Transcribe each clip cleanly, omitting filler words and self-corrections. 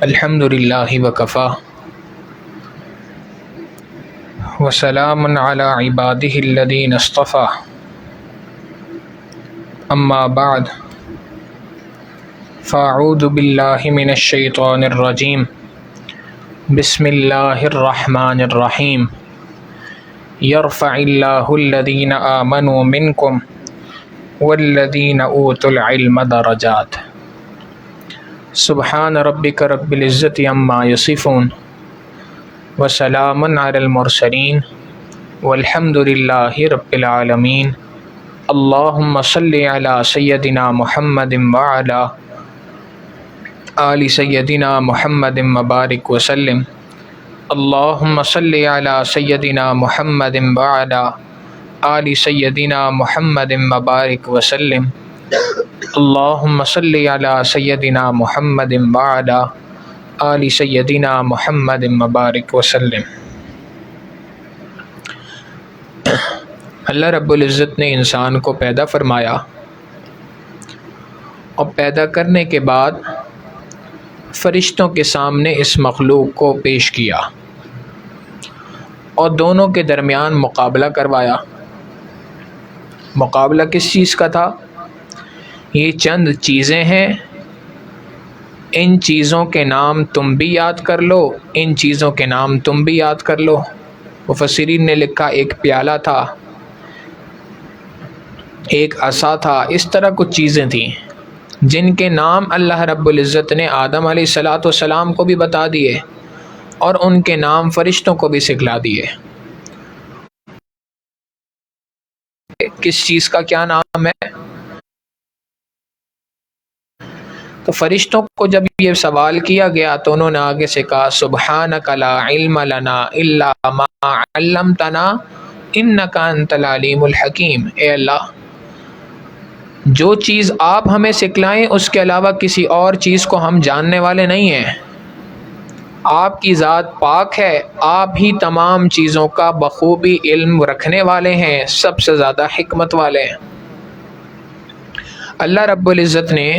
الحمد للہ وکفا وسلام علی عبادہ الذین اصطفى اما بعد فاعوذ باللہ من الشیطان الرجیم بسم اللہ الرحمن الرحیم یرفع اللہ الذین آمنوا منکم والذین اوتوا العلم درجات سبحان ربک رب العزت عما یصفون وسلام علی المرسلین والحمد للہ رب العالمین اللہم صلی علی سیدنا محمد وعلی آل سیدنا محمد مبارک وسلم اللہم صلی علی سیدنا محمد وعلی آل سیدنا محمد مبارک وسلم اللہم صلی علی سیدنا محمد وعلی آل سیدنا محمد مبارک وسلم۔ اللہ رب العزت نے انسان کو پیدا فرمایا اور پیدا کرنے کے بعد فرشتوں کے سامنے اس مخلوق کو پیش کیا اور دونوں کے درمیان مقابلہ کروایا۔ مقابلہ کس چیز کا تھا؟ یہ چند چیزیں ہیں، ان چیزوں کے نام تم بھی یاد کر لو، ان چیزوں کے نام تم بھی یاد کر لو۔ مفسرین نے لکھا ایک پیالہ تھا، ایک عصا تھا، اس طرح کچھ چیزیں تھیں جن کے نام اللہ رب العزت نے آدم علیہ السلام کو بھی بتا دیے اور ان کے نام فرشتوں کو بھی سکھلا دیے۔ کس چیز کا کیا نام ہے؟ تو فرشتوں کو جب یہ سوال کیا گیا تو انہوں نے آگے سے کہا سبحانک لا علم لنا الا ما علمتنا انک انت العلیم الحکیم۔ اے اللہ، جو چیز آپ ہمیں سکھلائیں اس کے علاوہ کسی اور چیز کو ہم جاننے والے نہیں ہیں۔ آپ کی ذات پاک ہے، آپ ہی تمام چیزوں کا بخوبی علم رکھنے والے ہیں، سب سے زیادہ حکمت والے ہیں۔ اللہ رب العزت نے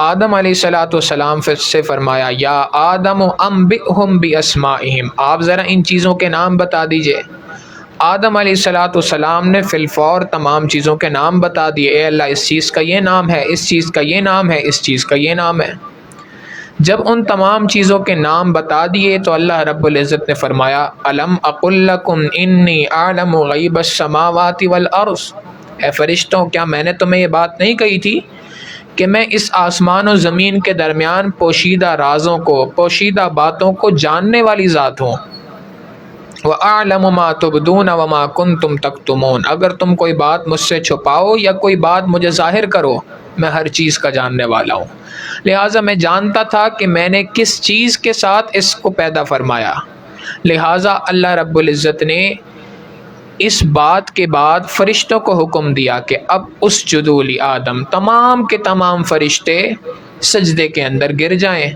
آدم علیہ السلام سے فرمایا یا آدم انبئہم باسمائہم، آپ ذرا ان چیزوں کے نام بتا دیجئے۔ آدم علیہ السلام نے فی الفور تمام چیزوں کے نام بتا دیے۔ اے اللہ، اس چیز کا یہ نام ہے، اس چیز کا یہ نام ہے، اس چیز کا یہ نام ہے۔ جب ان تمام چیزوں کے نام بتا دیے تو اللہ رب العزت نے فرمایا الم اقل لکم انی اعلم غیب السماوات والارض، اے فرشتوں، کیا میں نے تمہیں یہ بات نہیں کہی تھی کہ میں اس آسمان و زمین کے درمیان پوشیدہ رازوں کو، پوشیدہ باتوں کو جاننے والی ذات ہوں۔ وَأَعْلَمُ مَا تُبْدُونَ وَمَا كُنْتُمْ تَكْتُمُونَ، اگر تم کوئی بات مجھ سے چھپاؤ یا کوئی بات مجھے ظاہر کرو، میں ہر چیز کا جاننے والا ہوں۔ لہٰذا میں جانتا تھا کہ میں نے کس چیز کے ساتھ اس کو پیدا فرمایا۔ لہٰذا اللہ رب العزت نے اس بات کے بعد فرشتوں کو حکم دیا کہ اب اسجدوا لآدم، تمام کے تمام فرشتے سجدے کے اندر گر جائیں۔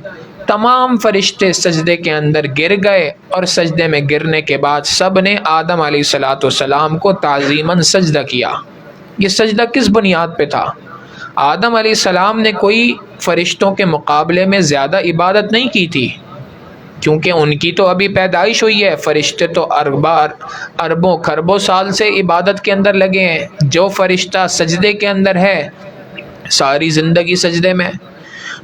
تمام فرشتے سجدے کے اندر گر گئے اور سجدے میں گرنے کے بعد سب نے آدم علیہ السلام کو تعظیماً سجدہ کیا۔ یہ سجدہ کس بنیاد پہ تھا؟ آدم علیہ السلام نے کوئی فرشتوں کے مقابلے میں زیادہ عبادت نہیں کی تھی، کیونکہ ان کی تو ابھی پیدائش ہوئی ہے۔ فرشتے تو اربوں کھربوں سال سے عبادت کے اندر لگے ہیں۔ جو فرشتہ سجدے کے اندر ہے ساری زندگی سجدے میں،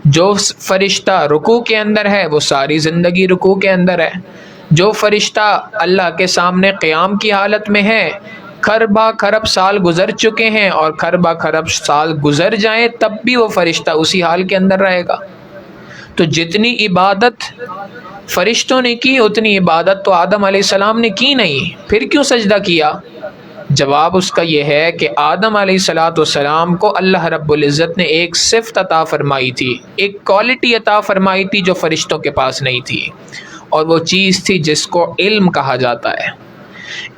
جو فرشتہ رکوع کے اندر ہے وہ ساری زندگی رکوع کے اندر ہے، جو فرشتہ اللہ کے سامنے قیام کی حالت میں ہے کھربا کھرب سال گزر چکے ہیں اور کھربا کھرب سال گزر جائیں تب بھی وہ فرشتہ اسی حال کے اندر رہے گا۔ تو جتنی عبادت فرشتوں نے کی اتنی عبادت تو آدم علیہ السلام نے کی نہیں، پھر کیوں سجدہ کیا؟ جواب اس کا یہ ہے کہ آدم علیہ السلام کو اللہ رب العزت نے ایک صفت عطا فرمائی تھی، ایک کوالٹی عطا فرمائی تھی جو فرشتوں کے پاس نہیں تھی، اور وہ چیز تھی جس کو علم کہا جاتا ہے۔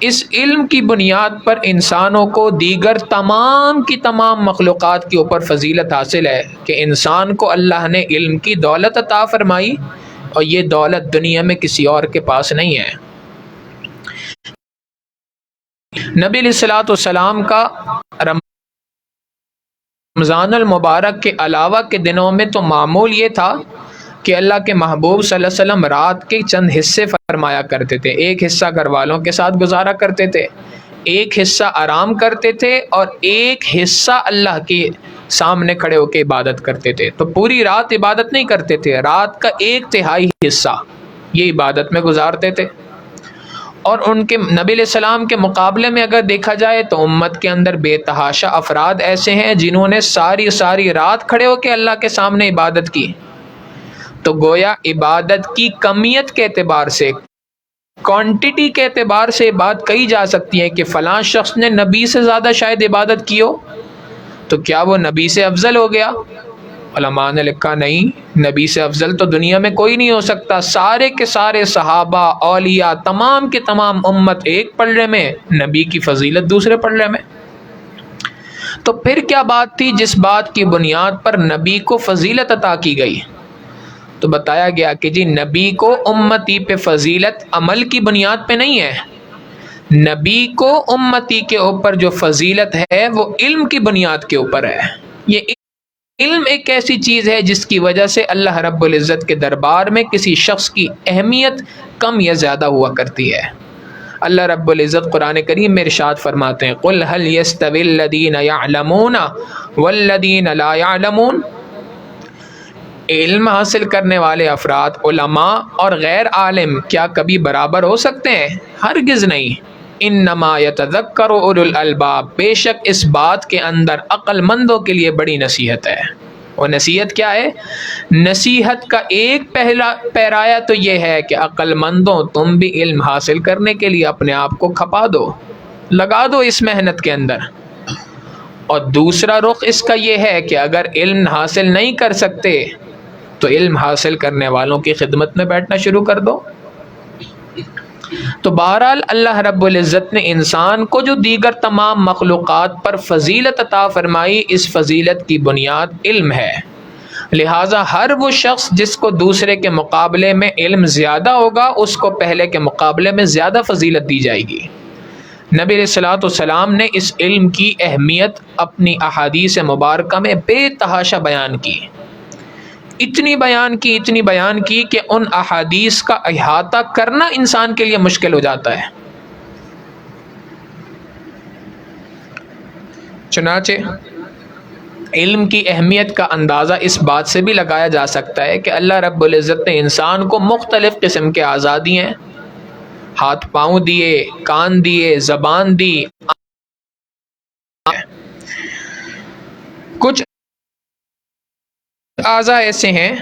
اس علم کی بنیاد پر انسانوں کو دیگر تمام کی تمام مخلوقات کے اوپر فضیلت حاصل ہے کہ انسان کو اللہ نے علم کی دولت عطا فرمائی، اور یہ دولت دنیا میں کسی اور کے پاس نہیں ہے۔ نبی علیہ السلام کا رمضان المبارک کے علاوہ کے دنوں میں تو معمول یہ تھا کہ اللہ کے محبوب صلی اللہ علیہ وسلم رات کے چند حصے فرمایا کرتے تھے. ایک حصہ گھر والوں کے ساتھ گزارا کرتے تھے، ایک حصہ آرام کرتے تھے، اور ایک حصہ اللہ کے سامنے کھڑے ہو کے عبادت کرتے تھے. تو پوری رات عبادت نہیں کرتے تھے، رات کا 1/3 حصہ یہ عبادت میں گزارتے تھے. اور ان کے نبی علیہ السلام کے مقابلے میں اگر دیکھا جائے تو امت کے اندر بے تحاشا افراد ایسے ہیں جنہوں نے ساری رات کھڑے ہو کے اللہ کے سامنے عبادت کی. تو گویا عبادت کی کمیت کے اعتبار سے، کوانٹٹی کے اعتبار سے بات کہی جا سکتی ہے کہ فلاں شخص نے نبی سے زیادہ شاید عبادت کی ہو، تو کیا وہ نبی سے افضل ہو گیا؟ علماء نے لکھا نہیں، نبی سے افضل تو دنیا میں کوئی نہیں ہو سکتا. سارے کے سارے صحابہ، اولیاء، تمام کے تمام امت ایک پلڑے میں، نبی کی فضیلت دوسرے پلڑے میں. تو پھر کیا بات تھی جس بات کی بنیاد پر نبی کو فضیلت عطا کی گئی؟ تو بتایا گیا کہ جی نبی کو امتی پہ فضیلت عمل کی بنیاد پہ نہیں ہے، نبی کو امتی کے اوپر جو فضیلت ہے وہ علم کی بنیاد کے اوپر ہے. یہ علم ایک ایسی چیز ہے جس کی وجہ سے اللہ رب العزت کے دربار میں کسی شخص کی اہمیت کم یا زیادہ ہوا کرتی ہے. اللہ رب العزت قرآن کریم میں ارشاد فرماتے ہیں قُلْ هَلْ يَسْتَوِي الَّذِينَ يَعْلَمُونَ وَالَّذِينَ لَا يَعْلَمُونَ. علم حاصل کرنے والے افراد، علماء اور غیر عالم کیا کبھی برابر ہو سکتے ہیں؟ ہرگز نہیں. انما یتذکر اولو الالباب، بے شک اس بات کے اندر عقل مندوں کے لیے بڑی نصیحت ہے. اور نصیحت کیا ہے؟ نصیحت کا ایک پہلا پیرایا تو یہ ہے کہ عقل مندوں تم بھی علم حاصل کرنے کے لیے اپنے آپ کو کھپا دو، لگا دو اس محنت کے اندر. اور دوسرا رخ اس کا یہ ہے کہ اگر علم حاصل نہیں کر سکتے تو علم حاصل کرنے والوں کی خدمت میں بیٹھنا شروع کر دو. تو بہرحال اللہ رب العزت نے انسان کو جو دیگر تمام مخلوقات پر فضیلت عطا فرمائی، اس فضیلت کی بنیاد علم ہے. لہٰذا ہر وہ شخص جس کو دوسرے کے مقابلے میں علم زیادہ ہوگا اس کو پہلے کے مقابلے میں زیادہ فضیلت دی جائے گی. نبی علیہ الصلوۃ والسلام نے اس علم کی اہمیت اپنی احادیث مبارکہ میں بے تحاشا بیان کی. اتنی بیان کی کہ ان احادیث کا احاطہ کرنا انسان کے لیے مشکل ہو جاتا ہے. چنانچہ علم کی اہمیت کا اندازہ اس بات سے بھی لگایا جا سکتا ہے کہ اللہ رب العزت نے انسان کو مختلف قسم کے اعضاء دیے ہیں. ہاتھ پاؤں دیے، کان دیے، زبان دی. کچھ اعضاء ایسے ہیں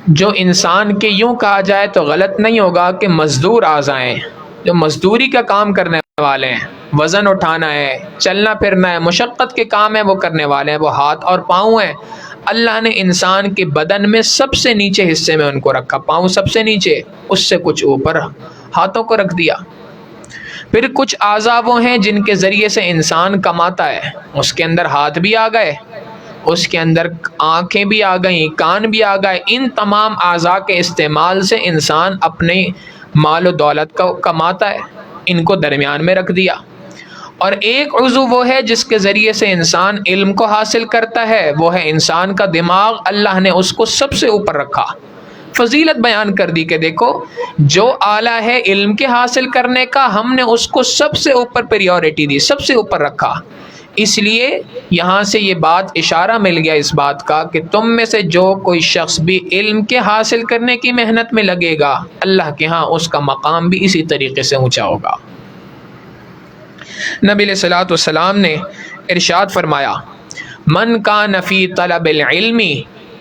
جو انسان کے یوں کہا جائے تو غلط نہیں ہوگا کہ مزدور اعضاء ہیں، جو مزدوری کا کام کرنے والے ہیں. وزن اٹھانا ہے، چلنا پھرنا ہے، مشقت کے کام ہے وہ کرنے والے ہیں، وہ ہاتھ اور پاؤں ہیں. اللہ نے انسان کے بدن میں سب سے نیچے حصے میں ان کو رکھا، پاؤں سب سے نیچے، اس سے کچھ اوپر ہاتھوں کو رکھ دیا. پھر کچھ اعضاء وہ ہیں جن کے ذریعے سے انسان کماتا ہے، اس کے اندر ہاتھ بھی آ گئے، اس کے اندر آنکھیں بھی آ گئیں، کان بھی آ گئے. ان تمام اعضاء کے استعمال سے انسان اپنے مال و دولت کو کماتا ہے. ان کو درمیان میں رکھ دیا. اور ایک عضو وہ ہے جس کے ذریعے سے انسان علم کو حاصل کرتا ہے، وہ ہے انسان کا دماغ. اللہ نے اس کو سب سے اوپر رکھا، فضیلت بیان کر دی کہ دیکھو جو آلہ ہے علم کے حاصل کرنے کا، ہم نے اس کو سب سے اوپر پریورٹی دی، سب سے اوپر رکھا. اس لیے یہاں سے یہ بات اشارہ مل گیا اس بات کا کہ تم میں سے جو کوئی شخص بھی علم کے حاصل کرنے کی محنت میں لگے گا، اللہ کے ہاں اس کا مقام بھی اسی طریقے سے اونچا ہوگا. نبی علیہ الصلوۃ والسلام نے ارشاد فرمایا من کان فی طلب العلم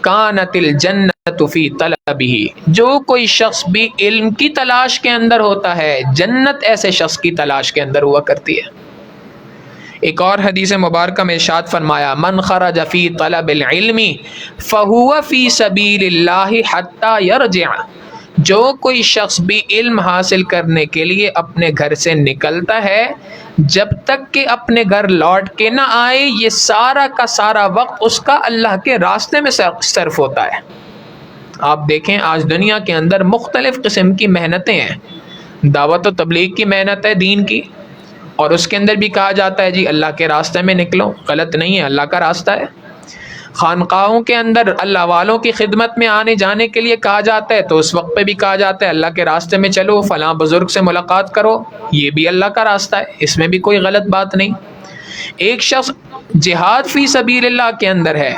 کانت الجنۃ فی طلبہ. جو کوئی شخص بھی علم کی تلاش کے اندر ہوتا ہے، جنت ایسے شخص کی تلاش کے اندر ہوا کرتی ہے. ایک اور حدیث مبارکہ میں ارشاد فرمایا من خرج فی طلب العلم فہو فی سبیل اللہ حتی یرجع. جو کوئی شخص بھی علم حاصل کرنے کے لیے اپنے گھر سے نکلتا ہے، جب تک کہ اپنے گھر لوٹ کے نہ آئے، یہ سارا کا سارا وقت اس کا اللہ کے راستے میں صرف ہوتا ہے. آپ دیکھیں آج دنیا کے اندر مختلف قسم کی محنتیں ہیں. دعوت و تبلیغ کی محنت ہے دین کی، اور اس کے اندر بھی کہا جاتا ہے جی اللہ کے راستے میں نکلو. غلط نہیں ہے، اللہ کا راستہ ہے. خانقاہوں کے اندر اللہ والوں کی خدمت میں آنے جانے کے لیے کہا جاتا ہے تو اس وقت پہ بھی کہا جاتا ہے اللہ کے راستے میں چلو، فلاں بزرگ سے ملاقات کرو، یہ بھی اللہ کا راستہ ہے، اس میں بھی کوئی غلط بات نہیں۔ ایک شخص جہاد فی سبیل اللہ کے اندر ہے،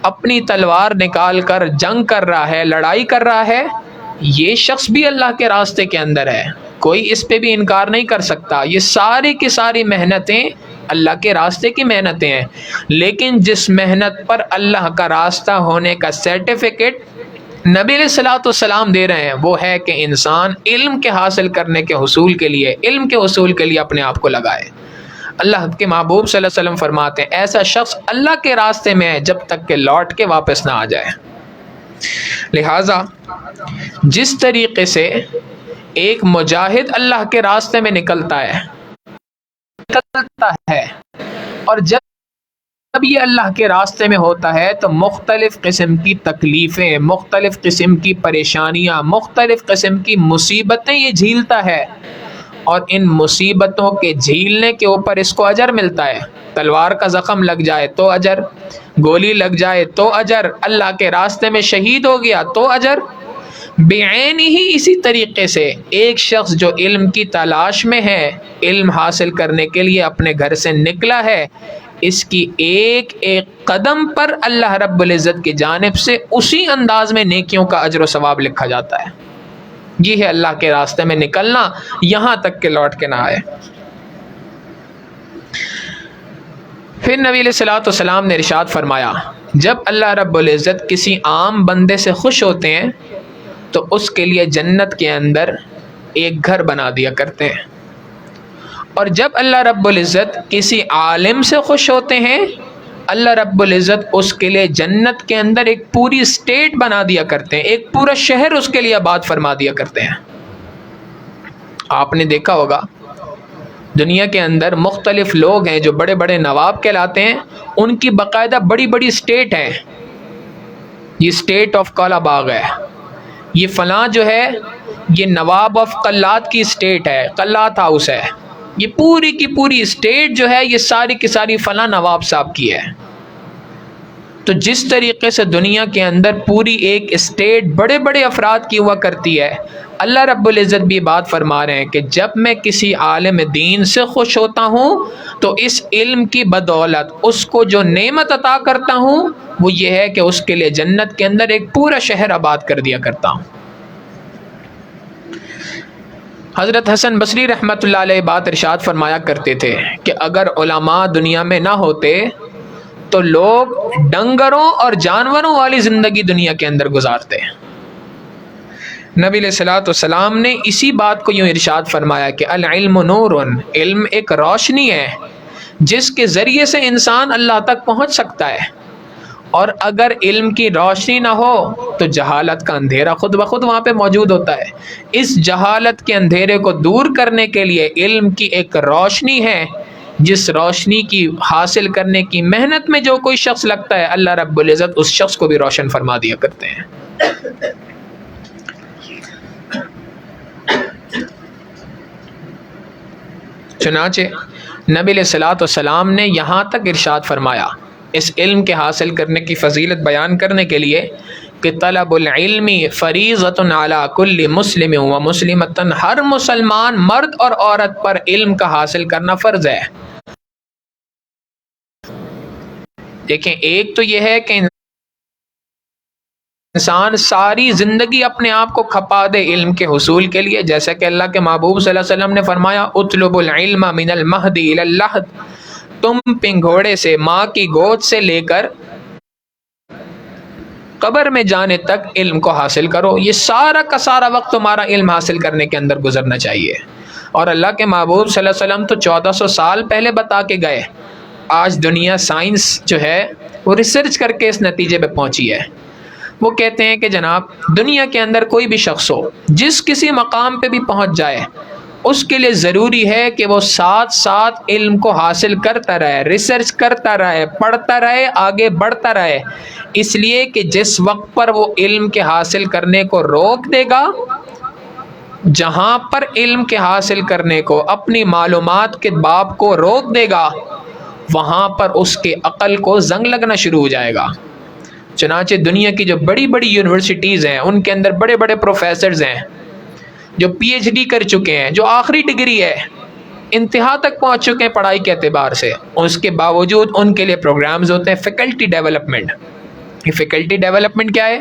اپنی تلوار نکال کر جنگ کر رہا ہے، لڑائی کر رہا ہے، یہ شخص بھی اللہ کے راستے کے اندر ہے، کوئی اس پہ بھی انکار نہیں کر سکتا۔ یہ ساری کی ساری محنتیں اللہ کے راستے کی محنتیں ہیں، لیکن جس محنت پر اللہ کا راستہ ہونے کا سرٹیفکیٹ نبی علیہ الصلوۃ والسلام دے رہے ہیں وہ ہے کہ انسان علم کے حاصل کرنے کے حصول کے لیے، علم کے حصول کے لیے اپنے آپ کو لگائے۔ اللہ کے محبوب صلی اللہ علیہ وسلم فرماتے ہیں ایسا شخص اللہ کے راستے میں ہے جب تک کہ لوٹ کے واپس نہ آ جائے۔ لہٰذا جس طریقے سے ایک مجاہد اللہ کے راستے میں نکلتا ہے اور جب یہ اللہ کے راستے میں ہوتا ہے تو مختلف قسم کی تکلیفیں، مختلف قسم کی پریشانیاں، مختلف قسم کی مصیبتیں یہ جھیلتا ہے، اور ان مصیبتوں کے جھیلنے کے اوپر اس کو اجر ملتا ہے۔ تلوار کا زخم لگ جائے تو اجر، گولی لگ جائے تو اجر، اللہ کے راستے میں شہید ہو گیا تو اجر۔ بعین ہی اسی طریقے سے ایک شخص جو علم کی تلاش میں ہے، علم حاصل کرنے کے لیے اپنے گھر سے نکلا ہے، اس کی ایک ایک قدم پر اللہ رب العزت کی جانب سے اسی انداز میں نیکیوں کا اجر و ثواب لکھا جاتا ہے۔ یہ ہے اللہ کے راستے میں نکلنا، یہاں تک کہ لوٹ کے نہ آئے۔ پھر نبی علیہ الصلوۃ والسلام نے ارشاد فرمایا جب اللہ رب العزت کسی عام بندے سے خوش ہوتے ہیں تو اس کے لیے جنت کے اندر ایک گھر بنا دیا کرتے ہیں، اور جب اللہ رب العزت کسی عالم سے خوش ہوتے ہیں اللہ رب العزت اس کے لیے جنت کے اندر ایک پوری اسٹیٹ بنا دیا کرتے ہیں، ایک پورا شہر اس کے لیے آباد فرما دیا کرتے ہیں۔ آپ نے دیکھا ہوگا دنیا کے اندر مختلف لوگ ہیں جو بڑے بڑے نواب کہلاتے ہیں، ان کی باقاعدہ بڑی بڑی اسٹیٹ ہیں۔ یہ اسٹیٹ آف کالا باغ ہے، یہ فلاں جو ہے یہ نواب آف قلات کی اسٹیٹ ہے، قلات ہاؤس ہے، یہ پوری کی پوری اسٹیٹ جو ہے یہ ساری کی ساری فلاں نواب صاحب کی ہے۔ تو جس طریقے سے دنیا کے اندر پوری ایک اسٹیٹ بڑے بڑے افراد کی ہوا کرتی ہے، اللہ رب العزت بھی بات فرما رہے ہیں کہ جب میں کسی عالم دین سے خوش ہوتا ہوں تو اس علم کی بدولت اس کو جو نعمت عطا کرتا ہوں وہ یہ ہے کہ اس کے لیے جنت کے اندر ایک پورا شہر آباد کر دیا کرتا ہوں۔ حضرت حسن بصری رحمۃ اللہ علیہ بات ارشاد فرمایا کرتے تھے کہ اگر علماء دنیا میں نہ ہوتے تو لوگ ڈنگروں اور جانوروں والی زندگی دنیا کے اندر گزارتے۔ نبی علیہ الصلوۃ والسلام نے اسی بات کو یوں ارشاد فرمایا کہ العلم نور، علم ایک روشنی ہے جس کے ذریعے سے انسان اللہ تک پہنچ سکتا ہے، اور اگر علم کی روشنی نہ ہو تو جہالت کا اندھیرا خود بخود وہاں پہ موجود ہوتا ہے۔ اس جہالت کے اندھیرے کو دور کرنے کے لیے علم کی ایک روشنی ہے، جس روشنی کی حاصل کرنے کی محنت میں جو کوئی شخص لگتا ہے اللہ رب العزت اس شخص کو بھی روشن فرما دیا کرتے ہیں۔ چنانچہ نبی علیہ الصلوۃ والسلام نے یہاں تک ارشاد فرمایا اس علم کے حاصل کرنے کی فضیلت بیان کرنے کے لیے کہ طلب العلم فریضۃ علی کل مسلم و مسلمۃ، ہر مسلمان مرد اور عورت پر علم کا حاصل کرنا فرض ہے۔ دیکھیں ایک تو یہ ہے کہ انسان ساری زندگی اپنے آپ کو کھپا دے علم کے حصول کے لیے، جیسا کہ اللہ کے محبوب صلی اللہ علیہ وسلم نے فرمایا اطلب العلم من المہد الی اللحد، تم پنگھوڑے سے ماں کی گود سے لے کر قبر میں جانے تک علم کو حاصل کرو۔ یہ سارا کا سارا وقت تمہارا علم حاصل کرنے کے اندر گزرنا چاہیے، اور اللہ کے محبوب صلی اللہ علیہ وسلم تو 1400 سال پہلے بتا کے گئے۔ آج دنیا سائنس جو ہے وہ ریسرچ کر کے اس نتیجے پہ پہنچی ہے۔ وہ کہتے ہیں کہ جناب دنیا کے اندر کوئی بھی شخص ہو جس کسی مقام پہ بھی پہنچ جائے اس کے لیے ضروری ہے کہ وہ ساتھ ساتھ علم کو حاصل کرتا رہے، ریسرچ کرتا رہے، پڑھتا رہے، آگے بڑھتا رہے، اس لیے کہ جس وقت پر وہ علم کے حاصل کرنے کو روک دے گا، جہاں پر علم کے حاصل کرنے کو اپنی معلومات کے باب کو روک دے گا، وہاں پر اس کے عقل کو زنگ لگنا شروع ہو جائے گا۔ چنانچہ دنیا کی جو بڑی بڑی یونیورسٹیز ہیں ان کے اندر بڑے بڑے پروفیسرز ہیں جو پی ایچ ڈی کر چکے ہیں، جو آخری ڈگری ہے، انتہا تک پہنچ چکے ہیں پڑھائی کے اعتبار سے، اس کے باوجود ان کے لیے پروگرامز ہوتے ہیں فیکلٹی ڈیولپمنٹ۔ یہ فیکلٹی ڈیولپمنٹ کیا ہے؟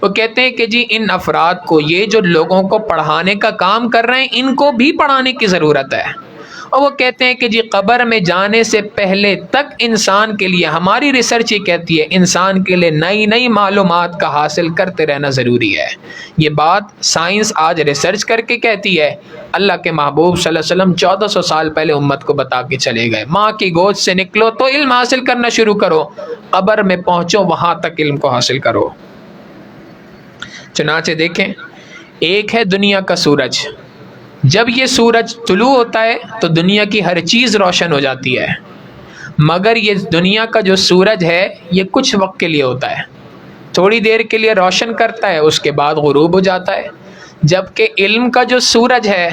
وہ کہتے ہیں کہ جی ان افراد کو، یہ جو لوگوں کو پڑھانے کا کام کر رہے ہیں، ان کو بھی پڑھانے کی ضرورت ہے۔ اور وہ کہتے ہیں کہ جی قبر میں جانے سے پہلے تک انسان کے لیے، ہماری ریسرچ یہ کہتی ہے، انسان کے لیے نئی نئی معلومات کا حاصل کرتے رہنا ضروری ہے۔ یہ بات سائنس آج ریسرچ کر کے کہتی ہے، اللہ کے محبوب صلی اللہ علیہ وسلم 1400 سال پہلے امت کو بتا کے چلے گئے، ماں کی گود سے نکلو تو علم حاصل کرنا شروع کرو، قبر میں پہنچو وہاں تک علم کو حاصل کرو۔ چنانچہ دیکھیں، ایک ہے دنیا کا سورج، جب یہ سورج طلوع ہوتا ہے تو دنیا کی ہر چیز روشن ہو جاتی ہے، مگر یہ دنیا کا جو سورج ہے یہ کچھ وقت کے لیے ہوتا ہے، تھوڑی دیر کے لیے روشن کرتا ہے، اس کے بعد غروب ہو جاتا ہے۔ جبکہ علم کا جو سورج ہے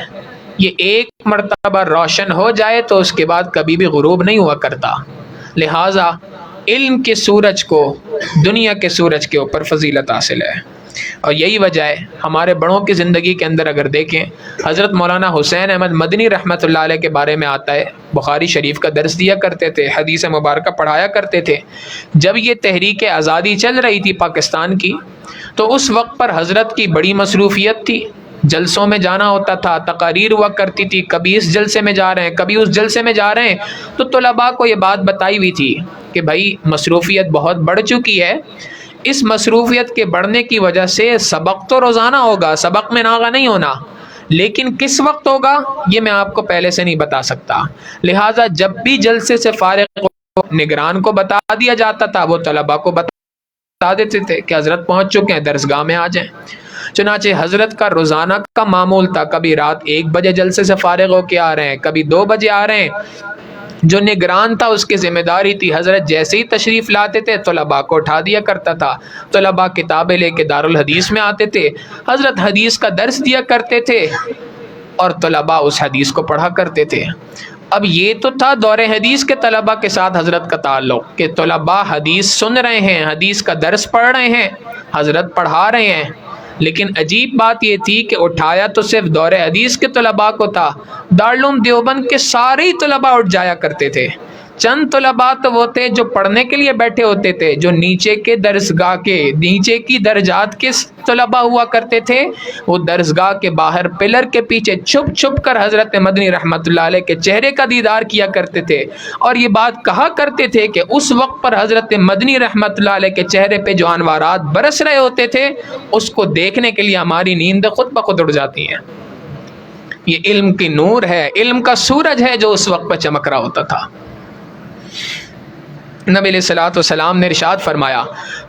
یہ ایک مرتبہ روشن ہو جائے تو اس کے بعد کبھی بھی غروب نہیں ہوا کرتا۔ لہٰذا علم کے سورج کو دنیا کے سورج کے اوپر فضیلت حاصل ہے، اور یہی وجہ ہے ہمارے بڑوں کی زندگی کے اندر اگر دیکھیں، حضرت مولانا حسین احمد مدنی رحمۃ اللہ علیہ کے بارے میں آتا ہے، بخاری شریف کا درس دیا کرتے تھے، حدیث مبارکہ پڑھایا کرتے تھے۔ جب یہ تحریک آزادی چل رہی تھی پاکستان کی تو اس وقت پر حضرت کی بڑی مصروفیت تھی، جلسوں میں جانا ہوتا تھا، تقاریر ہوا کرتی تھی، کبھی اس جلسے میں جا رہے ہیں کبھی اس جلسے میں جا رہے ہیں، تو طلباء کو یہ بات بتائی ہوئی تھی کہ بھائی مصروفیت بہت بڑھ چکی ہے، اس مصروفیت کے بڑھنے کی وجہ سے سبق تو روزانہ ہوگا، سبق میں ناغہ نہیں ہونا، لیکن کس وقت ہوگا یہ میں آپ کو پہلے سے نہیں بتا سکتا۔ لہٰذا جب بھی جلسے سے فارغ نگران کو بتا دیا جاتا تھا، وہ طلباء کو بتا دیتے تھے کہ حضرت پہنچ چکے ہیں، درسگاہ میں آ جائیں۔ چنانچہ حضرت کا روزانہ کا معمول تھا، کبھی رات 1 بجے جلسے سے فارغ ہو کے آ رہے ہیں، کبھی 2 بجے آ رہے ہیں۔ جو نگران تھا اس کی ذمہ داری تھی، حضرت جیسے ہی تشریف لاتے تھے طلباء کو اٹھا دیا کرتا تھا، طلباء کتابیں لے کے دارالحدیث میں آتے تھے، حضرت حدیث کا درس دیا کرتے تھے اور طلباء اس حدیث کو پڑھا کرتے تھے۔ اب یہ تو تھا دور حدیث کے طلباء کے ساتھ حضرت کا تعلق کہ طلباء حدیث سن رہے ہیں، حدیث کا درس پڑھ رہے ہیں، حضرت پڑھا رہے ہیں، لیکن عجیب بات یہ تھی کہ اٹھایا تو صرف دور حدیث کے طلباء کو تھا، دارالعلوم دیوبند کے سارے ہی طلباء اٹھ جایا کرتے تھے۔ چند طلباء تو وہ تھے جو پڑھنے کے لیے بیٹھے ہوتے تھے، جو نیچے کے درسگاہ کے نیچے کی درجات کے طلباء ہوا کرتے تھے، وہ درسگاہ کے باہر پلر کے پیچھے چھپ چھپ کر حضرت مدنی رحمۃ اللہ علیہ کے چہرے کا دیدار کیا کرتے تھے، اور یہ بات کہا کرتے تھے کہ اس وقت پر حضرت مدنی رحمۃ اللہ علیہ کے چہرے پہ جو انوارات برس رہے ہوتے تھے اس کو دیکھنے کے لیے ہماری نیند خود بخود اڑ جاتی ہیں۔ یہ علم کی نور ہے، علم کا سورج ہے جو اس وقت پہ چمک رہا ہوتا تھا۔ نبی علیہ الصلوۃ والسلام نے ارشاد فرمایا،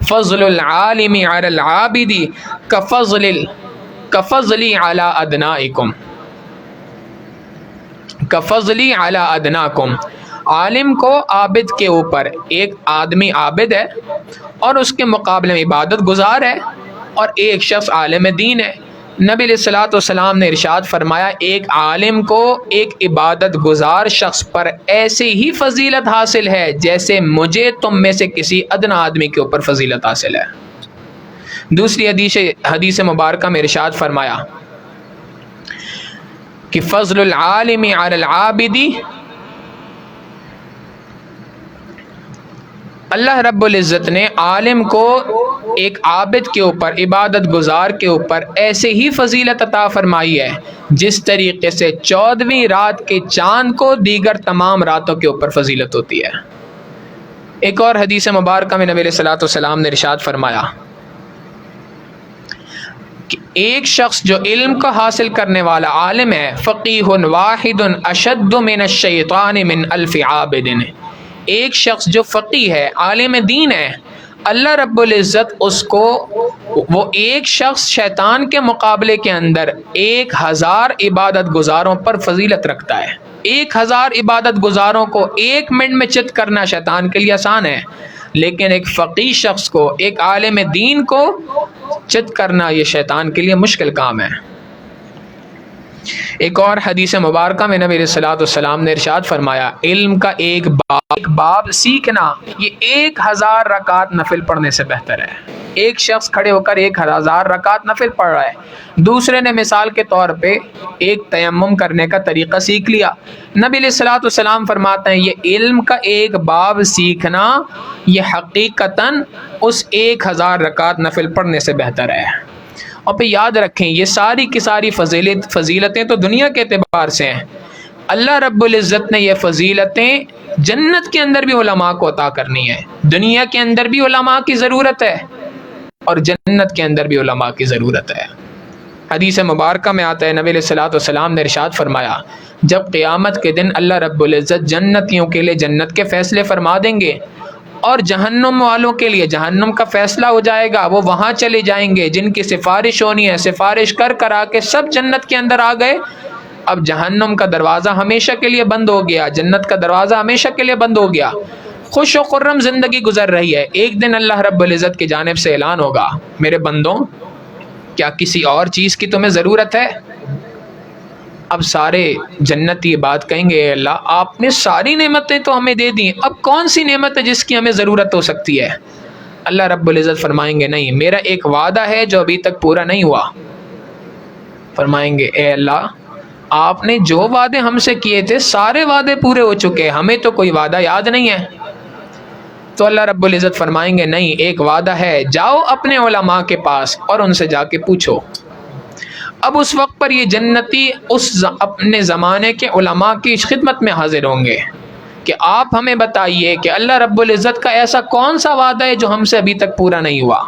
فضل العالم علی العابد کفضلی علی ادنائکم، کفضلی علی ادناکم۔ عالم کو عابد کے اوپر، ایک آدمی عابد ہے اور اس کے مقابلے میں عبادت گزار ہے، اور ایک شخص عالم دین ہے۔ نبی علیہ الصلوۃ والسلام نے ارشاد فرمایا، ایک عالم کو ایک عبادت گزار شخص پر ایسے ہی فضیلت حاصل ہے جیسے مجھے تم میں سے کسی ادنا آدمی کے اوپر فضیلت حاصل ہے۔ دوسری حدیث مبارکہ میں ارشاد فرمایا کہ فضل العالم علی العابد، اللہ رب العزت نے عالم کو ایک عابد کے اوپر، عبادت گزار کے اوپر ایسے ہی فضیلت عطا فرمائی ہے جس طریقے سے 14ویں رات کے چاند کو دیگر تمام راتوں کے اوپر فضیلت ہوتی ہے۔ ایک اور حدیث مبارکہ میں نبی علیہ الصلوۃ والسلام نے ارشاد فرمایا کہ ایک شخص جو علم کو حاصل کرنے والا عالم ہے، فقیہ واحد اشد من الشیطان من الف عابد، ایک شخص جو فقیہ ہے، عالم دین ہے، اللہ رب العزت اس کو، وہ ایک شخص شیطان کے مقابلے کے اندر 1000 عبادت گزاروں پر فضیلت رکھتا ہے۔ 1000 عبادت گزاروں کو 1 منٹ میں چت کرنا شیطان کے لیے آسان ہے، لیکن ایک فقیہ شخص کو، ایک عالم دین کو چت کرنا یہ شیطان کے لیے مشکل کام ہے۔ ایک اور حدیث مبارکہ میں نبی صلی اللہ علیہ وسلم نے ارشاد فرمایا علم کا ایک باب سیکھنا یہ 1000 رکعت نفل پڑھنے سے بہتر ہے۔ ایک شخص کھڑے ہو کر 1000 رکعت نفل پڑھ رہا ہے، دوسرے نے مثال کے طور پہ ایک تیمم کرنے کا طریقہ سیکھ لیا۔ نبی علیہ الصلوۃ والسلام فرماتے ہیں یہ علم کا ایک باب سیکھنا یہ حقیقتاً اس 1000 رکعت نفل پڑھنے سے بہتر ہے۔ اور پھر یاد رکھیں یہ ساری کی ساری فضیلتیں تو دنیا کے اعتبار سے ہیں، اللہ رب العزت نے یہ فضیلتیں جنت کے اندر بھی علماء کو عطا کرنی ہے۔ دنیا کے اندر بھی علماء کی ضرورت ہے اور جنت کے اندر بھی علماء کی ضرورت ہے۔ حدیث مبارکہ میں آتا ہے نبی علیہ الصلوۃ والسلام نے ارشاد فرمایا جب قیامت کے دن اللہ رب العزت جنتیوں کے لیے جنت کے فیصلے فرما دیں گے اور جہنم والوں کے لیے جہنم کا فیصلہ ہو جائے گا، وہ وہاں چلے جائیں گے جن کی سفارش ہونی ہے، سفارش کر آ کے سب جنت کے اندر آ گئے، اب جہنم کا دروازہ ہمیشہ کے لیے بند ہو گیا، جنت کا دروازہ ہمیشہ کے لیے بند ہو گیا، خوش و خرم زندگی گزر رہی ہے۔ ایک دن اللہ رب العزت کی جانب سے اعلان ہوگا میرے بندوں کیا کسی اور چیز کی تمہیں ضرورت ہے؟ اب سارے جنتی یہ بات کہیں گے اے اللہ آپ نے ساری نعمتیں تو ہمیں دے دی، اب کون سی نعمت ہے جس کی ہمیں ضرورت ہو سکتی ہے؟ اللہ رب العزت فرمائیں گے نہیں، میرا ایک وعدہ ہے جو ابھی تک پورا نہیں ہوا۔ فرمائیں گے اے اللہ آپ نے جو وعدے ہم سے کیے تھے سارے وعدے پورے ہو چکے، ہمیں تو کوئی وعدہ یاد نہیں ہے۔ تو اللہ رب العزت فرمائیں گے نہیں ایک وعدہ ہے، جاؤ اپنے علماء کے پاس اور ان سے جا کے پوچھو۔ اب اس وقت پر یہ جنتی اپنے زمانے کے علماء کی خدمت میں حاضر ہوں گے کہ آپ ہمیں بتائیے کہ اللہ رب العزت کا ایسا کون سا وعدہ ہے جو ہم سے ابھی تک پورا نہیں ہوا؟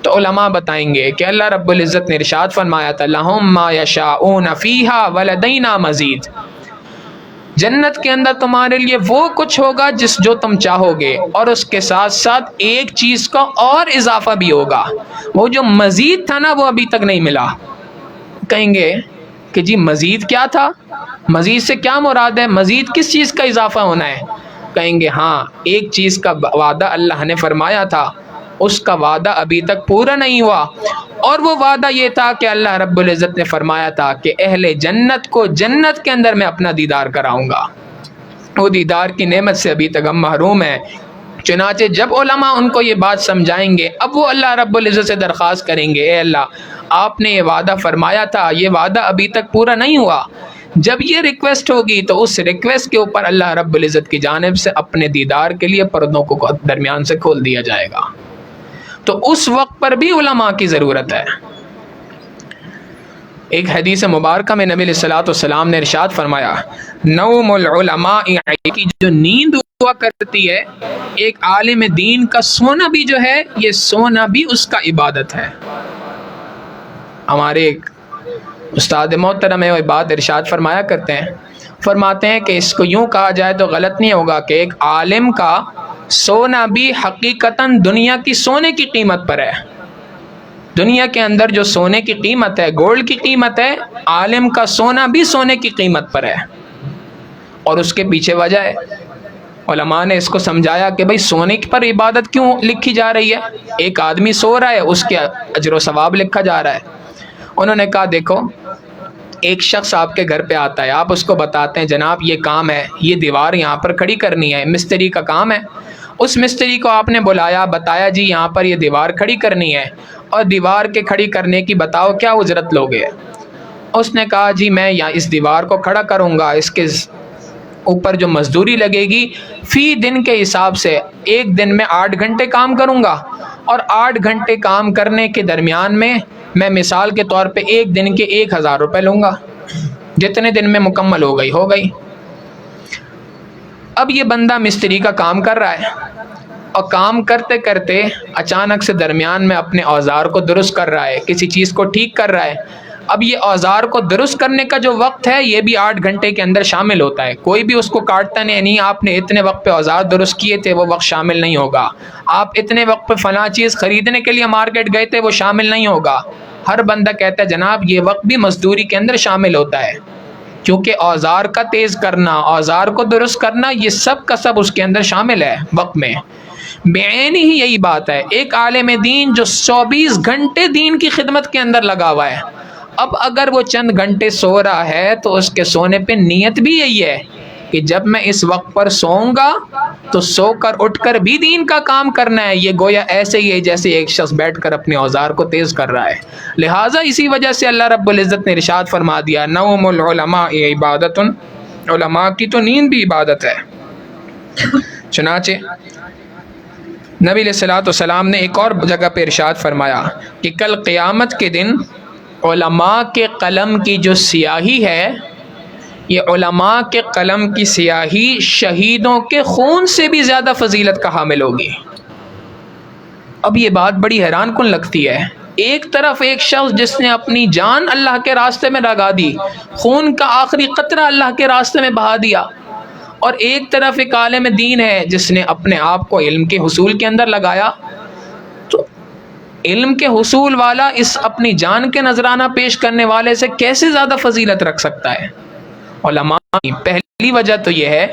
تو علماء بتائیں گے کہ اللہ رب العزت نے ارشاد فرمایا تھا لَهُم مَّا يَشَاءُونَ فِيهَا وَلَدَيْنَا مَزِيدٌ، جنت کے اندر تمہارے لیے وہ کچھ ہوگا جو تم چاہو گے، اور اس کے ساتھ ساتھ ایک چیز کا اور اضافہ بھی ہوگا، وہ جو مزید تھا نا وہ ابھی تک نہیں ملا۔ کہیں گے کہ جی مزید کیا تھا؟ مزید سے کیا مراد ہے؟ مزید کس چیز کا اضافہ ہونا ہے؟ کہیں گے ہاں ایک چیز کا وعدہ اللہ نے فرمایا تھا، اس کا وعدہ ابھی تک پورا نہیں ہوا، اور وہ وعدہ یہ تھا کہ اللہ رب العزت نے فرمایا تھا کہ اہل جنت کو جنت کے اندر میں اپنا دیدار کراؤں گا، وہ دیدار کی نعمت سے ابھی تک ہم محروم ہیں۔ چنانچہ جب علماء ان کو یہ بات سمجھائیں گے اب وہ اللہ رب العزت سے درخواست کریں گے اے اللہ آپ نے یہ وعدہ فرمایا تھا، یہ وعدہ ابھی تک پورا نہیں ہوا۔ جب یہ ریکویسٹ ہوگی تو اس ریکویسٹ کے اوپر اللہ رب العزت کی جانب سے اپنے دیدار کے لیے پردوں کو درمیان سے کھول دیا جائے گا، تو اس وقت پر بھی علماء کی ضرورت ہے۔ ایک حدیث مبارکہ میں نبی علیہ الصلوۃ والسلام نے ارشاد فرمایا نوم العلماء کی جو نیند ہوا کرتی ہے ایک عالم دین کا سونا بھی جو ہے یہ سونا بھی اس کا عبادت ہے۔ ہمارے ایک استاد محترم ہے وہ بات ارشاد فرمایا کرتے ہیں، فرماتے ہیں کہ اس کو یوں کہا جائے تو غلط نہیں ہوگا کہ ایک عالم کا سونا بھی حقیقتاً دنیا کی سونے کی قیمت پر ہے۔ دنیا کے اندر جو سونے کی قیمت ہے، گولڈ کی قیمت ہے، عالم کا سونا بھی سونے کی قیمت پر ہے، اور اس کے پیچھے وجہ ہے۔ علماء نے اس کو سمجھایا کہ بھئی سونے پر عبادت کیوں لکھی جا رہی ہے؟ ایک آدمی سو رہا ہے اس کے اجر و ثواب لکھا جا رہا ہے۔ انہوں نے کہا دیکھو ایک شخص آپ کے گھر پہ آتا ہے، آپ اس کو بتاتے ہیں جناب یہ کام ہے، یہ دیوار یہاں پر کھڑی کرنی ہے، مستری کا کام ہے۔ اس مستری کو آپ نے بلایا، بتایا جی یہاں پر یہ دیوار کھڑی کرنی ہے، اور دیوار کے کھڑی کرنے کی بتاؤ کیا اجرت لوگے؟ اس نے کہا جی میں یہاں اس دیوار کو کھڑا کروں گا، اس کے اوپر جو مزدوری لگے گی فی دن کے حساب سے ایک دن میں 8 گھنٹے کام کروں گا، اور 8 گھنٹے کام کرنے کے درمیان میں میں مثال کے طور پہ ایک دن کے 1000 روپے لوں گا، جتنے دن میں مکمل ہو گئی۔ اب یہ بندہ مستری کا کام کر رہا ہے، اور کام کرتے کرتے اچانک سے درمیان میں اپنے اوزار کو درست کر رہا ہے، کسی چیز کو ٹھیک کر رہا ہے۔ اب یہ اوزار کو درست کرنے کا جو وقت ہے یہ بھی 8 گھنٹے کے اندر شامل ہوتا ہے، کوئی بھی اس کو کاٹتا نہیں آپ نے اتنے وقت پہ اوزار درست کیے تھے وہ وقت شامل نہیں ہوگا، آپ اتنے وقت پہ فلاں چیز خریدنے کے لیے مارکیٹ گئے تھے وہ شامل نہیں ہوگا۔ ہر بندہ کہتا ہے جناب یہ وقت بھی مزدوری کے اندر شامل ہوتا ہے، کیونکہ اوزار کا تیز کرنا، اوزار کو درست کرنا، یہ سب کا سب اس کے اندر شامل ہے وقت میں۔ بعین ہی یہی بات ہے، ایک عالم دین جو 24 گھنٹے دین کی خدمت کے اندر لگا ہوا ہے، اب اگر وہ چند گھنٹے سو رہا ہے تو اس کے سونے پہ نیت بھی یہی ہے کہ جب میں اس وقت پر سوؤں گا تو سو کر اٹھ کر بھی دین کا کام کرنا ہے. یہ گویا ایسے ہی ہے جیسے ایک شخص بیٹھ کر اپنے اوزار کو تیز کر رہا ہے. لہٰذا اسی وجہ سے اللہ رب العزت نے ارشاد فرما دیا نوم العلماء عبادت، علماء کی تو نیند بھی عبادت ہے. چنانچہ نبی علیہ الصلوۃ والسلام نے ایک اور جگہ پہ ارشاد فرمایا کہ کل قیامت کے دن علماء کے قلم کی جو سیاہی ہے، یہ علماء کے قلم کی سیاہی شہیدوں کے خون سے بھی زیادہ فضیلت کا حامل ہوگی. اب یہ بات بڑی حیران کن لگتی ہے. ایک طرف ایک شخص جس نے اپنی جان اللہ کے راستے میں لگا دی، خون کا آخری قطرہ اللہ کے راستے میں بہا دیا، اور ایک طرف ایک عالم دین ہے جس نے اپنے آپ کو علم کے حصول کے اندر لگایا. تو علم کے حصول والا اس اپنی جان کے نذرانہ پیش کرنے والے سے کیسے زیادہ فضیلت رکھ سکتا ہے؟ علماء کی پہلی وجہ تو یہ ہے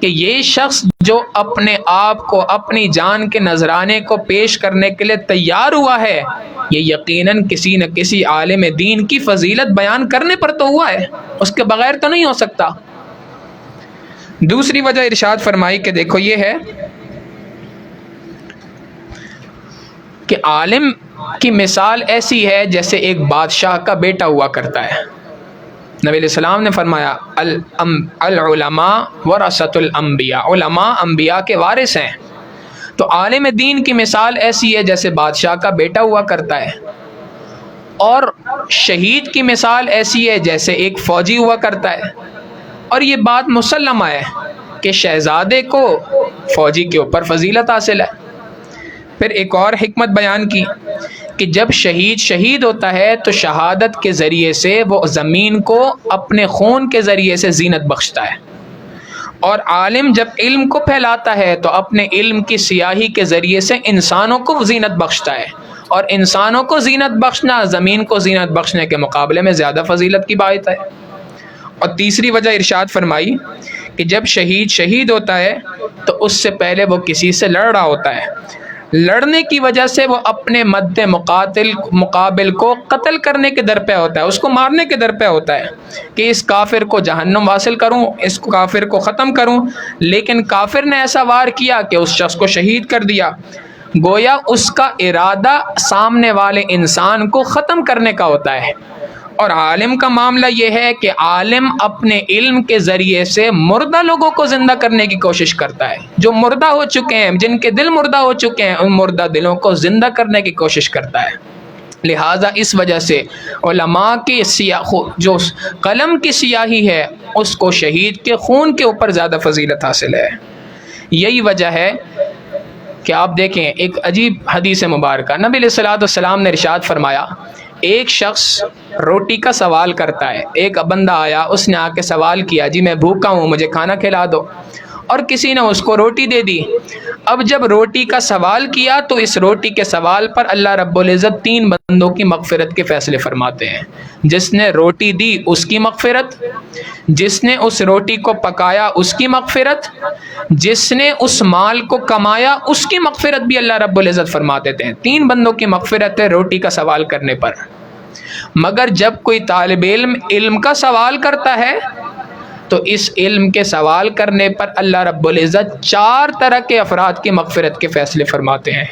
کہ یہ شخص جو اپنے آپ کو اپنی جان کے نذرانے کو پیش کرنے کے لیے تیار ہوا ہے، یہ یقیناً کسی نہ کسی عالم دین کی فضیلت بیان کرنے پر تو ہوا ہے، اس کے بغیر تو نہیں ہو سکتا. دوسری وجہ ارشاد فرمائی کہ دیکھو یہ ہے کہ عالم کی مثال ایسی ہے جیسے ایک بادشاہ کا بیٹا ہوا کرتا ہے. نبی علیہ السلام نے فرمایا العلماء ورثۃ الانبیاء، علماء انبیاء کے وارث ہیں. تو عالم دین کی مثال ایسی ہے جیسے بادشاہ کا بیٹا ہوا کرتا ہے، اور شہید کی مثال ایسی ہے جیسے ایک فوجی ہوا کرتا ہے. اور یہ بات مسلمہ ہے کہ شہزادے کو فوجی کے اوپر فضیلت حاصل ہے. پھر ایک اور حکمت بیان کی کہ جب شہید ہوتا ہے تو شہادت کے ذریعے سے وہ زمین کو اپنے خون کے ذریعے سے زینت بخشتا ہے، اور عالم جب علم کو پھیلاتا ہے تو اپنے علم کی سیاہی کے ذریعے سے انسانوں کو زینت بخشتا ہے، اور انسانوں کو زینت بخشنا زمین کو زینت بخشنے کے مقابلے میں زیادہ فضیلت کی بات ہے. اور تیسری وجہ ارشاد فرمائی کہ جب شہید ہوتا ہے تو اس سے پہلے وہ کسی سے لڑ رہا ہوتا ہے، لڑنے کی وجہ سے وہ اپنے مد مقابل کو قتل کرنے کے در پہ ہوتا ہے، اس کو مارنے کے در پہ ہوتا ہے کہ اس کافر کو جہنم حاصل کروں، اس کافر کو ختم کروں. لیکن کافر نے ایسا وار کیا کہ اس شخص کو شہید کر دیا. گویا اس کا ارادہ سامنے والے انسان کو ختم کرنے کا ہوتا ہے. اور عالم کا معاملہ یہ ہے کہ عالم اپنے علم کے ذریعے سے مردہ لوگوں کو زندہ کرنے کی کوشش کرتا ہے. جو مردہ ہو چکے ہیں، جن کے دل مردہ ہو چکے ہیں، ان مردہ دلوں کو زندہ کرنے کی کوشش کرتا ہے. لہٰذا اس وجہ سے علماء کی جو قلم کی سیاہی ہے اس کو شہید کے خون کے اوپر زیادہ فضیلت حاصل ہے. یہی وجہ ہے کہ آپ دیکھیں ایک عجیب حدیث مبارکہ، نبی علیہ الصلوۃ والسلام نے ارشاد فرمایا ایک شخص روٹی کا سوال کرتا ہے. ایک بندہ آیا، اس نے آ کے سوال کیا جی میں بھوکا ہوں، مجھے کھانا کھلا دو، اور کسی نے اس کو روٹی دے دی. اب جب روٹی کا سوال کیا تو اس روٹی کے سوال پر اللہ رب العزت 3 بندوں کی مغفرت کے فیصلے فرماتے ہیں. جس نے روٹی دی اس کی مغفرت، جس نے اس روٹی کو پکایا اس کی مغفرت، جس نے اس مال کو کمایا اس کی مغفرت بھی اللہ رب العزت فرما دیتے ہیں. 3 بندوں کی مغفرت ہے روٹی کا سوال کرنے پر. مگر جب کوئی طالب علم کا سوال کرتا ہے تو اس علم کے سوال کرنے پر اللہ رب العزت 4 طرح کے افراد کی مغفرت کے فیصلے فرماتے ہیں.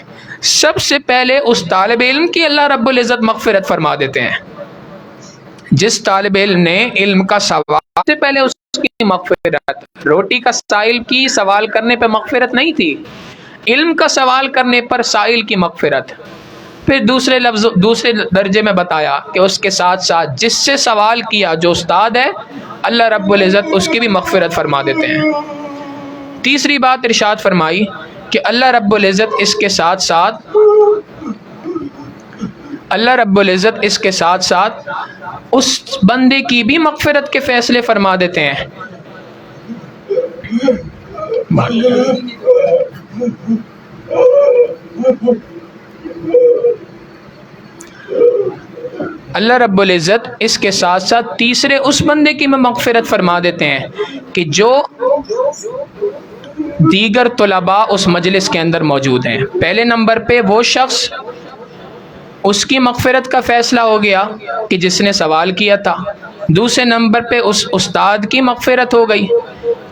سب سے پہلے اس طالب علم کی اللہ رب العزت مغفرت فرما دیتے ہیں. جس طالب علم نے علم کا سوال سے پہلے اس کی مغفرت، روٹی کا سائل کی سوال کرنے پہ مغفرت نہیں تھی، علم کا سوال کرنے پر سائل کی مغفرت. پھر دوسرے درجے میں بتایا کہ اس کے ساتھ ساتھ جس سے سوال کیا جو استاد ہے اللہ رب العزت اس کی بھی مغفرت فرما دیتے ہیں. تیسری بات ارشاد فرمائی کہ اللہ رب العزت اس کے ساتھ ساتھ اس بندے کی بھی مغفرت کے فیصلے فرما دیتے ہیں. اللہ رب العزت اس کے ساتھ ساتھ تیسرے اس بندے کی میں مغفرت فرما دیتے ہیں کہ جو دیگر طلباء اس مجلس کے اندر موجود ہیں. پہلے نمبر پہ وہ شخص اس کی مغفرت کا فیصلہ ہو گیا کہ جس نے سوال کیا تھا، دوسرے نمبر پہ اس استاد کی مغفرت ہو گئی،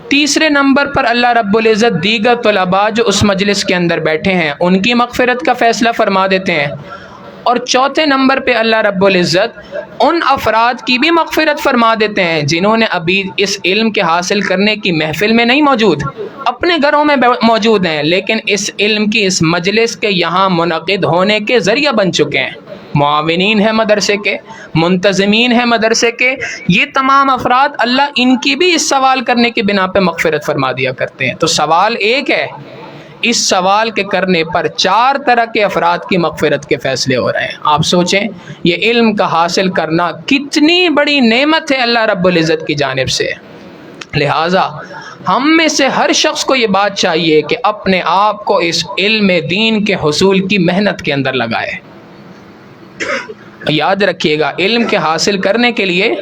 تیسرے نمبر پر اللہ رب العزت دیگر طلباء جو اس مجلس کے اندر بیٹھے ہیں ان کی مغفرت کا فیصلہ فرما دیتے ہیں، اور چوتھے نمبر پہ اللہ رب العزت ان افراد کی بھی مغفرت فرما دیتے ہیں جنہوں نے ابھی اس علم کے حاصل کرنے کی محفل میں نہیں موجود، اپنے گھروں میں موجود ہیں، لیکن اس علم کی اس مجلس کے یہاں منعقد ہونے کے ذریعہ بن چکے ہیں، معاونین ہیں مدرسے کے، منتظمین ہیں مدرسے کے، یہ تمام افراد اللہ ان کی بھی اس سوال کرنے کی بنا پہ مغفرت فرما دیا کرتے ہیں۔ تو سوال ایک ہے، اس سوال کے کرنے پر 4 طرح کے افراد کی مغفرت کے فیصلے ہو رہے ہیں۔ آپ سوچیں یہ علم کا حاصل کرنا کتنی بڑی نعمت ہے اللہ رب العزت کی جانب سے۔ لہٰذا ہم میں سے ہر شخص کو یہ بات چاہیے کہ اپنے آپ کو اس علم دین کے حصول کی محنت کے اندر لگائے۔ یاد رکھیے گا علم کے حاصل کرنے کے لیے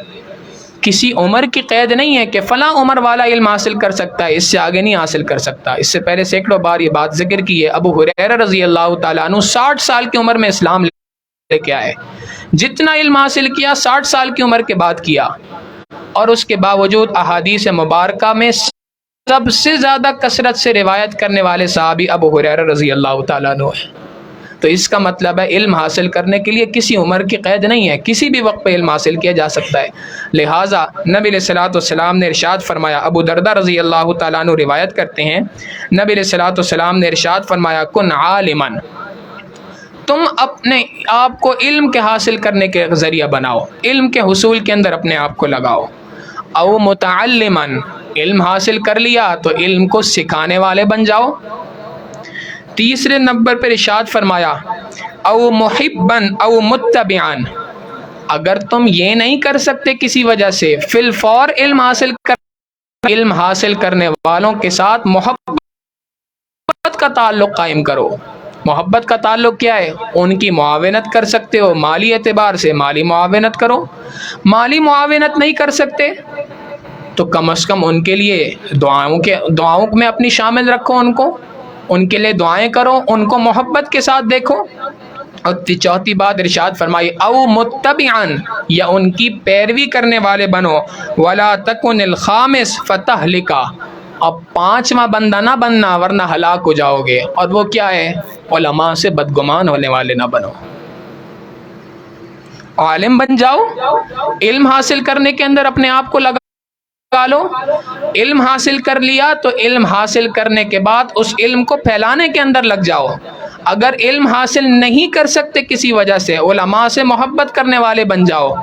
کسی عمر کی قید نہیں ہے کہ فلاں عمر والا علم حاصل کر سکتا ہے، اس سے آگے نہیں حاصل کر سکتا۔ اس سے پہلے سینکڑوں بار یہ بات ذکر کی ہے، ابو ہریرہ رضی اللہ تعالیٰ عنہ 60 سال کی عمر میں اسلام لے کے آئے، جتنا علم حاصل کیا 60 سال کی عمر کے بعد کیا، اور اس کے باوجود احادیث مبارکہ میں سب سے زیادہ کثرت سے روایت کرنے والے صحابی ابو ہریرہ رضی اللہ تعالیٰ عنہ ہیں۔ تو اس کا مطلب ہے علم حاصل کرنے کے لیے کسی عمر کی قید نہیں ہے، کسی بھی وقت پہ علم حاصل کیا جا سکتا ہے۔ لہٰذا نبی علیہ الصلوۃ والسلام نے ارشاد فرمایا، ابو درداء رضی اللہ تعالیٰ عنہ روایت کرتے ہیں، نبی علیہ الصلوۃ والسلام نے ارشاد فرمایا، کن عالما، تم اپنے آپ کو علم کے حاصل کرنے کے ذریعہ بناؤ، علم کے حصول کے اندر اپنے آپ کو لگاؤ، او متعلما، علم حاصل کر لیا تو علم کو سکھانے والے بن جاؤ، تیسرے نمبر پر ارشاد فرمایا، او محبن او متبعن، اگر تم یہ نہیں کر سکتے کسی وجہ سے فی الفور علم حاصل کرنے والوں کے ساتھ محبت کا تعلق قائم کرو۔ محبت کا تعلق کیا ہے؟ ان کی معاونت کر سکتے ہو مالی اعتبار سے، مالی معاونت کرو، مالی معاونت نہیں کر سکتے تو کم از کم ان کے لیے دعاؤں میں اپنی شامل رکھو، ان کے لیے دعائیں کرو، ان کو محبت کے ساتھ دیکھو۔ اور چوتھی بات ارشاد فرمائی، او متبعن، یا ان کی پیروی کرنے والے بنو، ولا تکن الخامس فتہلکا، اب 5واں بندہ نہ بننا ورنہ ہلاک ہو جاؤ گے، اور وہ کیا ہے؟ علماء سے بدگمان ہونے والے نہ بنو، عالم بن جاؤ، علم حاصل کرنے کے اندر اپنے آپ کو لگا لو، علم حاصل کر لیا تو علم حاصل کرنے کے بعد اس علم کو پھیلانے کے اندر لگ جاؤ۔ اگر علم حاصل نہیں کر سکتے کسی وجہ سے، علماء سے محبت کرنے والے بن جاؤ،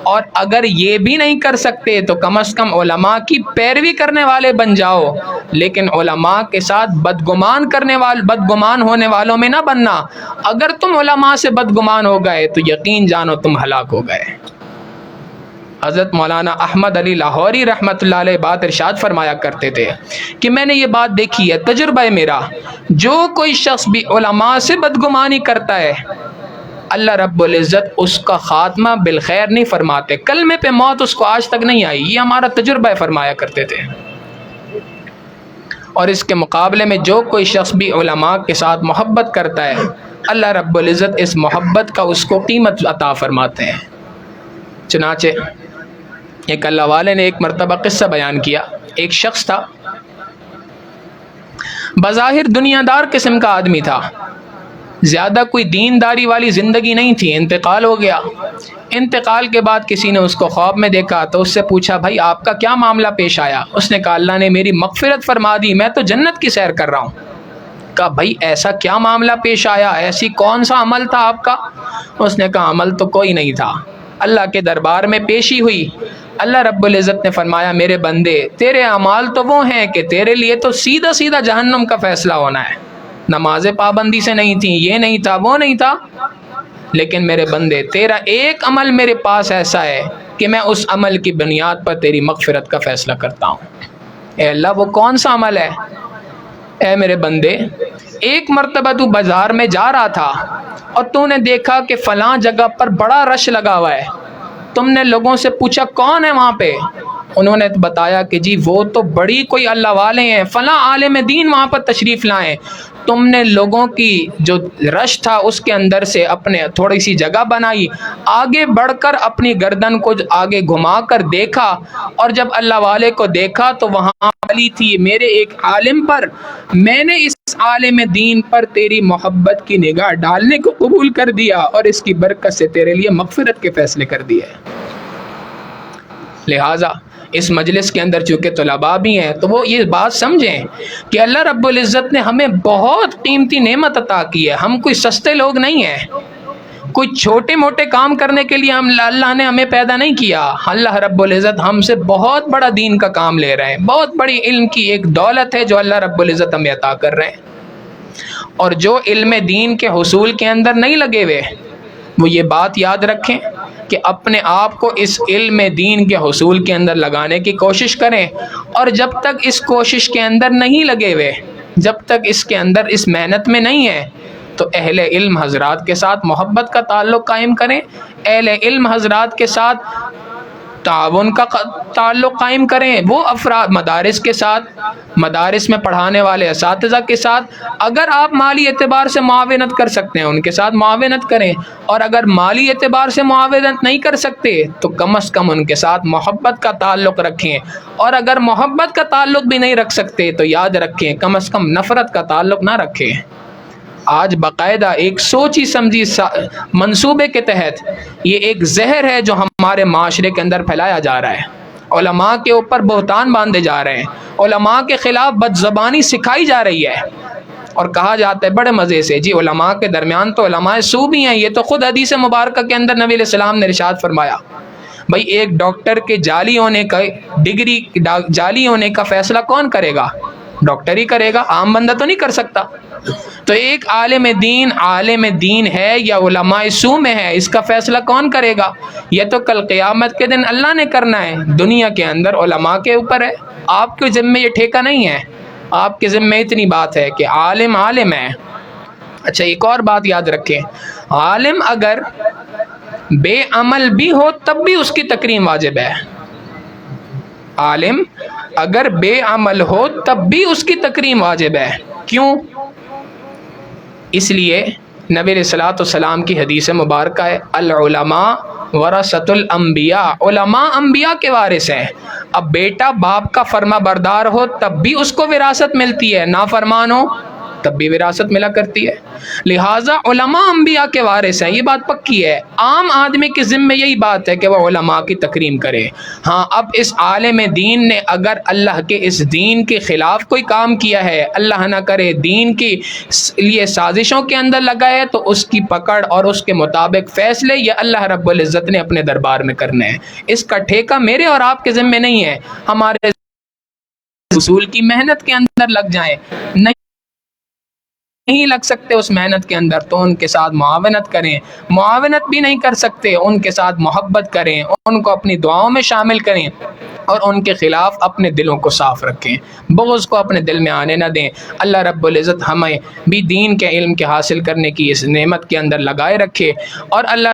اور اگر یہ بھی نہیں کر سکتے تو کم از کم علماء کی پیروی کرنے والے بن جاؤ، لیکن علماء کے ساتھ بدگمان ہونے والوں میں نہ بننا۔ اگر تم علماء سے بدگمان ہو گئے تو یقین جانو تم ہلاک ہو گئے۔ حضرت مولانا احمد علی لاہوری رحمۃ اللہ علیہ بات ارشاد فرمایا کرتے تھے کہ میں نے یہ بات دیکھی ہے، تجربہ ہے میرا، جو کوئی شخص بھی علماء سے بدگمانی کرتا ہے اللہ رب العزت اس کا خاتمہ بالخیر نہیں فرماتے، کلمے پہ موت اس کو آج تک نہیں آئی، یہ ہمارا تجربہ ہے فرمایا کرتے تھے۔ اور اس کے مقابلے میں جو کوئی شخص بھی علماء کے ساتھ محبت کرتا ہے اللہ رب العزت اس محبت کا اس کو قیمت عطا فرماتے ہیں۔ چنانچہ ایک اللہ والے نے ایک مرتبہ قصہ بیان کیا، ایک شخص تھا، بظاہر دنیا دار قسم کا آدمی تھا، زیادہ کوئی دینداری والی زندگی نہیں تھی، انتقال ہو گیا۔ انتقال کے بعد کسی نے اس کو خواب میں دیکھا تو اس سے پوچھا، بھائی آپ کا کیا معاملہ پیش آیا؟ اس نے کہا، اللہ نے میری مغفرت فرما دی، میں تو جنت کی سیر کر رہا ہوں۔ کہا، بھائی ایسا کیا معاملہ پیش آیا، ایسی کون سا عمل تھا آپ کا؟ اس نے کہا، عمل تو کوئی نہیں تھا، اللہ کے دربار میں پیشی ہوئی، اللہ رب العزت نے فرمایا، میرے بندے تیرے اعمال تو وہ ہیں کہ تیرے لیے تو سیدھا سیدھا جہنم کا فیصلہ ہونا ہے، نماز پابندی سے نہیں تھی، یہ نہیں تھا، وہ نہیں تھا، لیکن میرے بندے تیرا ایک عمل میرے پاس ایسا ہے کہ میں اس عمل کی بنیاد پر تیری مغفرت کا فیصلہ کرتا ہوں۔ اے اللہ وہ کون سا عمل ہے؟ اے میرے بندے، ایک مرتبہ تو بازار میں جا رہا تھا اور تو نے دیکھا کہ فلاں جگہ پر بڑا رش لگا ہوا ہے، تم نے لوگوں سے پوچھا کون ہے وہاں پہ؟ انہوں نے بتایا کہ جی وہ تو بڑی کوئی اللہ والے ہیں، فلاں عالم دین وہاں پر تشریف لائیں۔ تم نے لوگوں کی جو رش تھا اس کے اندر سے اپنے تھوڑی سی جگہ بنائی، آگے بڑھ کر اپنی گردن کو آگے گھما کر دیکھا، اور جب اللہ والے کو دیکھا تو وہاں والی تھی میرے ایک عالم پر، میں نے اس عالم دین پر تیری محبت کی نگاہ ڈالنے کو قبول کر دیا اور اس کی برکت سے تیرے لیے مغفرت کے فیصلے کر دیے۔ لہٰذا اس مجلس کے اندر چونکہ طلباء بھی ہیں تو وہ یہ بات سمجھیں کہ اللہ رب العزت نے ہمیں بہت قیمتی نعمت عطا کی ہے، ہم کوئی سستے لوگ نہیں ہیں، کوئی چھوٹے موٹے کام کرنے کے لیے اللہ نے ہمیں پیدا نہیں کیا۔ اللہ رب العزت ہم سے بہت بڑا دین کا کام لے رہے ہیں، بہت بڑی علم کی ایک دولت ہے جو اللہ رب العزت ہمیں عطا کر رہے ہیں، اور جو علم دین کے حصول کے اندر نہیں لگے ہوئے وہ یہ بات یاد رکھیں کہ اپنے آپ کو اس علم دین کے حصول کے اندر لگانے کی کوشش کریں، اور جب تک اس کوشش کے اندر نہیں لگے ہوئے، جب تک اس کے اندر اس محنت میں نہیں ہے، تو اہل علم حضرات کے ساتھ محبت کا تعلق قائم کریں، اہل علم حضرات کے ساتھ تعاون کا تعلق قائم کریں، وہ افراد مدارس کے ساتھ، مدارس میں پڑھانے والے اساتذہ کے ساتھ اگر آپ مالی اعتبار سے معاونت کر سکتے ہیں ان کے ساتھ معاونت کریں، اور اگر مالی اعتبار سے معاونت نہیں کر سکتے تو کم از کم ان کے ساتھ محبت کا تعلق رکھیں، اور اگر محبت کا تعلق بھی نہیں رکھ سکتے تو یاد رکھیں کم از کم نفرت کا تعلق نہ رکھیں۔ آج باقاعدہ ایک سوچی سمجھی منصوبے کے تحت یہ ایک زہر ہے جو ہمارے معاشرے کے اندر پھیلایا جا رہا ہے، علماء کے اوپر بہتان باندھے جا رہے ہیں، علماء کے خلاف بد زبانی سکھائی جا رہی ہے، اور کہا جاتا ہے بڑے مزے سے جی علماء کے درمیان تو علماء سو بھی ہیں، یہ تو خود حدیث مبارکہ کے اندر نبی علیہ السلام نے ارشاد فرمایا، بھائی ایک ڈاکٹر کے جعلی ہونے کا ڈگری جعلی ہونے کا فیصلہ کون کرے گا؟ ڈاکٹر ہی کرے گا، عام بندہ تو نہیں کر سکتا۔ تو ایک عالم دین ہے یا علماء سو میں ہے، اس کا فیصلہ کون کرے گا؟ یہ تو کل قیامت کے دن اللہ نے کرنا ہے، دنیا کے اندر علماء کے اوپر ہے، آپ کے ذمہ یہ ٹھیکہ نہیں ہے، آپ کے ذمہ اتنی بات ہے کہ عالم ہے۔ اچھا ایک اور بات یاد رکھیں، عالم اگر بے عمل بھی ہو تب بھی اس کی تکریم واجب ہے، عالم اگر بے عمل ہو تب بھی اس کی تکریم واجب ہے۔ کیوں؟ اس لیے نبی علیہ الصلوۃ والسلام کی حدیث مبارکہ ہے العلماء ورثۃ الانبیاء، علماء انبیاء کے وارث ہیں۔ اب بیٹا باپ کا فرما بردار ہو تب بھی اس کو وراثت ملتی ہے، نافرمان ہو تب بھی وراثت ملا کرتی ہے، لہٰذا علماء انبیاء کے وارث ہیں، یہ بات پکی ہے۔ عام آدمی کے ذمہ یہی بات ہے کہ وہ علماء کی تکریم کرے۔ ہاں اب اس عالم دین نے اگر اللہ کے اس دین کے خلاف کوئی کام کیا ہے، اللہ نہ کرے دین کی لیے سازشوں کے اندر لگا ہے، تو اس کی پکڑ اور اس کے مطابق فیصلے یہ اللہ رب العزت نے اپنے دربار میں کرنے ہیں، اس کا ٹھیکہ میرے اور آپ کے ذمہ نہیں ہے۔ ہمارے اصول کی محنت کے اندر لگ جائیں، نہیں لگ سکتے اس محنت کے اندر تو ان کے ساتھ معاونت کریں، معاونت بھی نہیں کر سکتے ان کے ساتھ محبت کریں، ان کو اپنی دعاؤں میں شامل کریں، اور ان کے خلاف اپنے دلوں کو صاف رکھیں، بغض کو اپنے دل میں آنے نہ دیں۔ اللہ رب العزت ہمیں بھی دین کے علم کے حاصل کرنے کی اس نعمت کے اندر لگائے رکھے، اور اللہ